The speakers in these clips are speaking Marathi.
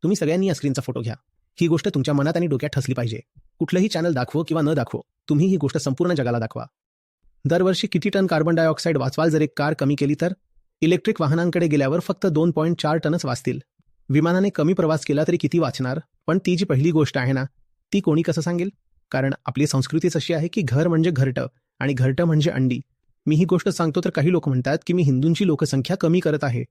तुम्ही सगळ्यांनी या स्क्रीनचा फोटो घ्या. ही गोष्ट तुमच्या मनात आणि डोक्यात ठसली पाहिजे. कुठलंही चॅनल दाखवो किंवा न दाखवो, तुम्ही ही गोष्ट संपूर्ण जगाला दाखवा. दरवर्षी किती टन कार्बन डायऑक्साईड वाचवाल जर एक कार कमी केली तर? इलेक्ट्रिक वाहनांकडे गेल्यावर फक्त 2.4 टनच वाचतील. विमानाने कमी प्रवास केला तरी किती वाचणार? पण ती जी पहिली गोष्ट आहे ना, ती कोणी कसं सांगेल? कारण आपली संस्कृतीच अशी आहे की घर म्हणजे घरटं आणि घरटं म्हणजे अंडी. मी ही गोष्ट सांगतो तर काही लोक म्हणतात की मी हिंदूंची लोकसंख्या कमी करत आहे.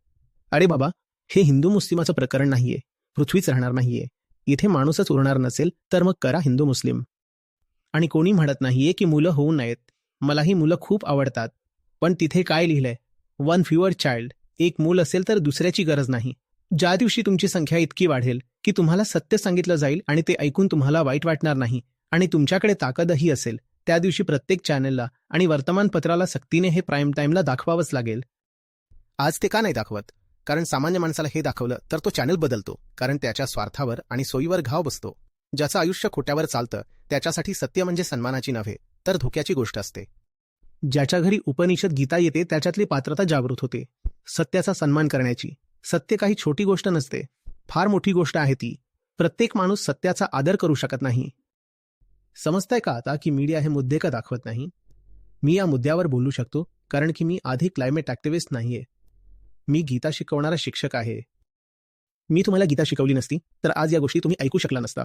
अरे बाबा, हे हिंदू मुस्लिमाचं प्रकरण नाहीये. पृथ्वीच राहणार नाहीये. इथे माणूसच उरणार नसेल तर मग करा हिंदू मुस्लिम. आणि कोणी म्हणत नाहीये की मुलं होऊ नयेत. मलाही मुलं खूप आवडतात. पण तिथे काय लिहिलंय? One fewer child. एक मूल असेल तर दुसऱ्याची गरज नाही. ज्या दिवशी तुमची संख्या इतकी वाढेल की तुम्हाला सत्य सांगितलं जाईल आणि ते ऐकून तुम्हाला वाईट वाटणार नाही आणि तुमच्याकडे ताकदही असेल, त्या दिवशी प्रत्येक चॅनलला आणि वर्तमानपत्राला सक्तीने हे प्राईम टाईमला दाखवावंच लागेल. आज ते का नाही दाखवत? कारण सामान्य माणसाला हे दाखवलं तर तो चॅनल बदलतो. कारण त्याच्या स्वार्थावर आणि सोयीवर घाव बसतो. ज्याचं आयुष्य खोट्यावर चालतं त्याच्यासाठी सत्य म्हणजे सन्मानाची नव्हे तर धोक्याची गोष्ट असते. ज्याच्या घरी उपनिषद गीता येते त्याच्यातली पात्रता जागृत होते सत्याचा सन्मान करण्याची. सत्य काही छोटी गोष्ट नसते, फार मोठी गोष्ट आहे ती. प्रत्येक माणूस सत्याचा आदर करू शकत नाही. समजताय का आता की मीडिया हे मुद्दे का दाखवत नाही? मी या मुद्द्यावर बोलू शकतो कारण की मी आधी क्लायमेट ॲक्टिव्हिस्ट नाहीये. मी गीता शिकवणारा शिक्षक आहे. मी तुम्हाला गीता शिकवली नसती तर आज या गोष्टी तुम्ही ऐकू शकला नसता.